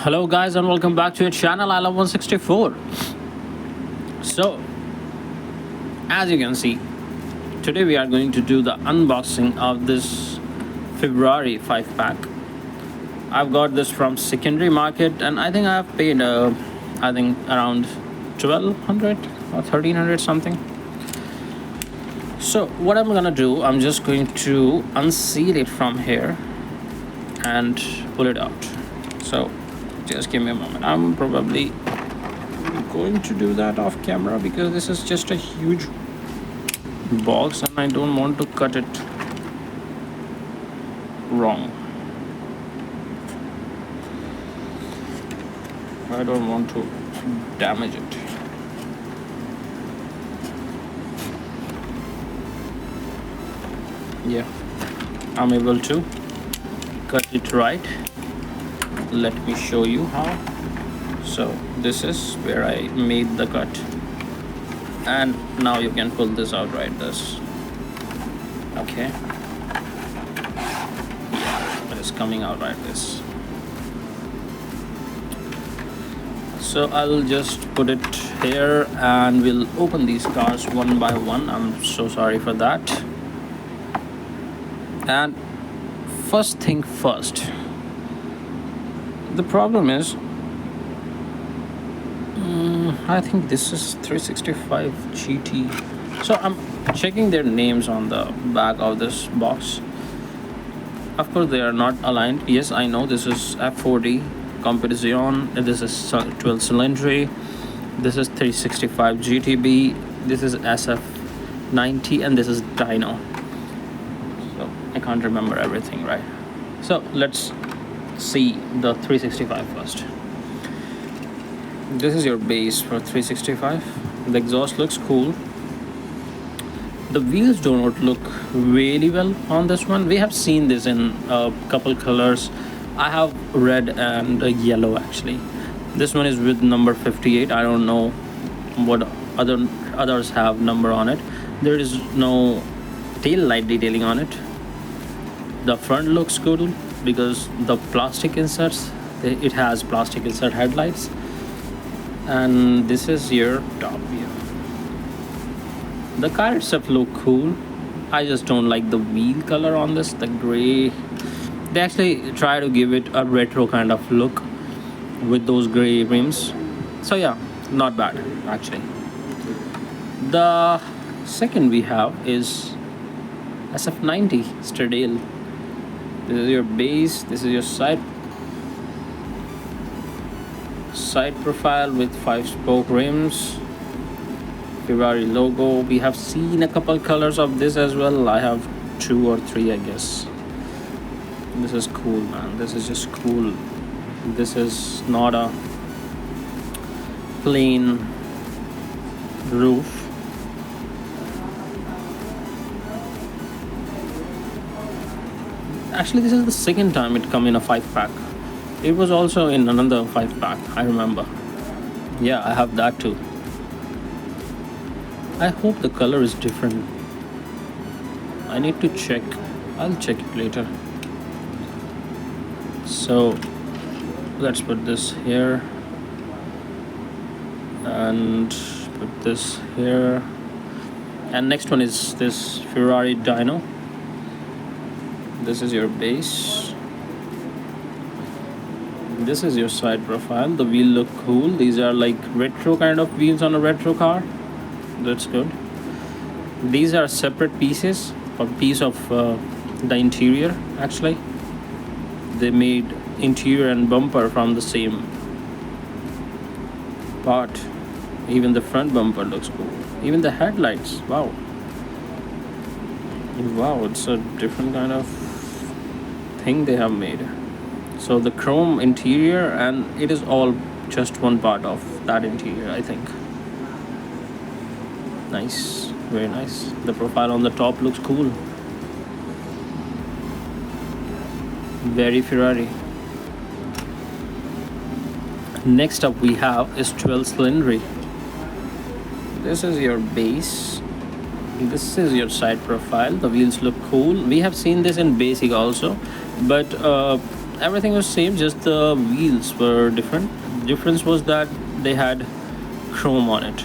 Hello guys and welcome back to your channel. I love 164. So as you can see, today we are going to do the unboxing of this Ferrari 5 pack. I've got this from secondary market and I think I have paid I think around 1200 or 1300 something. So what I'm gonna do, I'm just going to unseal it from here and pull it out. So just give me a moment. I'm probably going to do that off camera because this is just a huge box and I don't want to cut it wrong. I don't want to damage it. Yeah, I'm able to cut it right. Let me show you how. So this is where I made the cut, and now you can pull this out right this. Okay, yeah, it is coming out right this. So I'll just put it here and we'll open these cars one by one. I'm so sorry for that. And first thing first, the problem is I think this is 365 GT. So I'm checking their names on the back of this box. Of course they are not aligned. Yes, I know this is F40 Competition, this is 12 cylinder, this is 365 GTB, this is SF90, and this is Dino. So I can't remember everything, right? So let's see the 365 first. This is your base for 365. The exhaust looks cool. The wheels do not look really well on this one. We have seen this in a couple colors. I have red and yellow actually. This one is with number 58. I don't know what others have number on it. There is no tail light detailing on it. The front looks good because the plastic inserts, it has plastic insert headlights, and this is your top view. The car itself look cool. I just don't like the wheel color on this, the gray. They actually try to give it a retro kind of look with those gray rims. So yeah, not bad actually. The second we have is SF90 Stradale. This is your base, this is your side profile with 5-spoke rims, Ferrari logo. We have seen a couple colors of this as well. I have 2 or 3 I guess. This is cool, man. This is just cool. This is not a plain roof. Actually, this is the second time it come in a 5-pack. It was also in another 5-pack, I remember. Yeah, I have that too. I hope the color is different. I need to check. I'll check it later. So let's put this here and put this here. And next one is this Ferrari Dino. This is your base. This is your side profile. The wheel look cool. These are like retro kind of wheels on a retro car. That's good. These are separate pieces, a piece of the interior actually. They made interior and bumper from the same part. Even the front bumper looks cool. Even the headlights, wow, it's a different kind of thing they have made. So the chrome interior, and it is all just one part of that interior, I think. Nice, very nice. The profile on the top looks cool. Very Ferrari. Next up we have is 12 cylinder. This is your base. This is your side profile. The wheels look cool. We have seen this in basic also, but Everything was same, just the wheels were different. Difference was that they had chrome on it,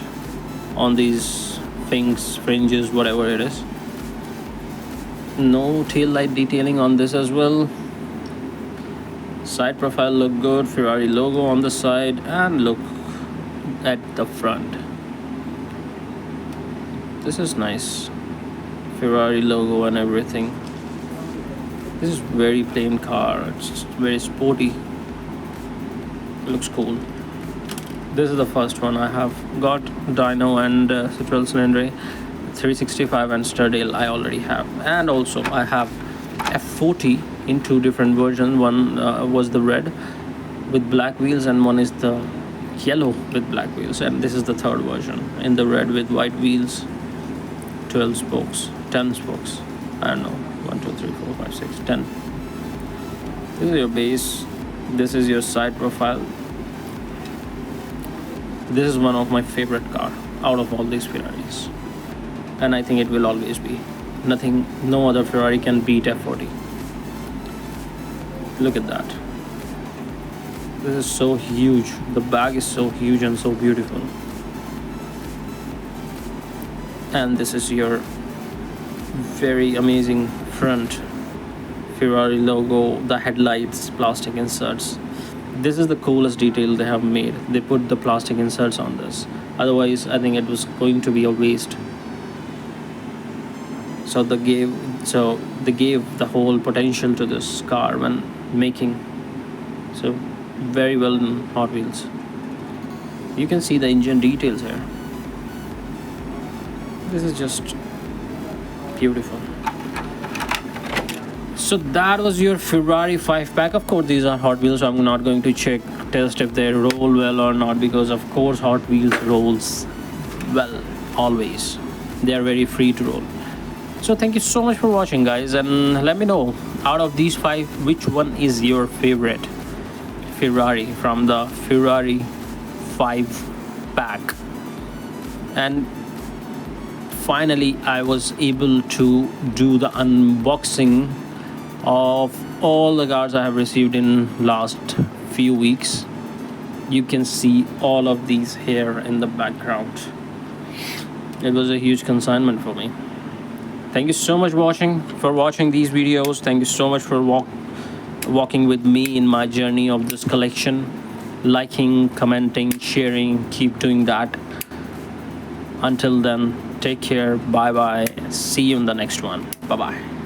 on these things, fringes, whatever it is. No tail light detailing on this as well. Side profile look good, Ferrari logo on the side, and look at the front. This is nice, Ferrari logo and everything. This is very plain car, it's very sporty, looks cool. This is the first one. I have got Dino and 12 cylinder 365 and Sturdale I already have, and also I have F40 in two different versions. One was the red with black wheels, and one is the yellow with black wheels, and this is the third version in the red with white wheels, 12 spokes, 10 spokes, I don't know, 1 2 3 4 5 6 10. This is your base, this is your side profile. This is one of my favorite car out of all these Ferraris, and I think it will always be. No other Ferrari can beat F40. Look at that. This is so huge. The bag is so huge and so beautiful. And this is your very amazing front Ferrari logo, the headlights, plastic inserts. This is the coolest detail they have made. They put the plastic inserts on this. Otherwise, I think it was going to be a waste. So they gave the whole potential to this car when making. So very well done, Hot Wheels. You can see the engine details here. This is just beautiful. So that was your Ferrari 5-pack. Of course, these are Hot Wheels, so I'm not going to test if they roll well or not, because of course Hot Wheels rolls well always. They are very free to roll. So thank you so much for watching, guys, and let me know, out of these 5, which one is your favorite Ferrari from the Ferrari 5-pack. And finally I was able to do the unboxing of all the cards I have received in last few weeks. You can see all of these here in the background. It was a huge consignment for me. Thank you so much for watching these videos. Thank you so much for walking with me in my journey of this collection. Liking, commenting, sharing, keep doing that. Until then, take care, bye bye, see you in the next one, bye bye.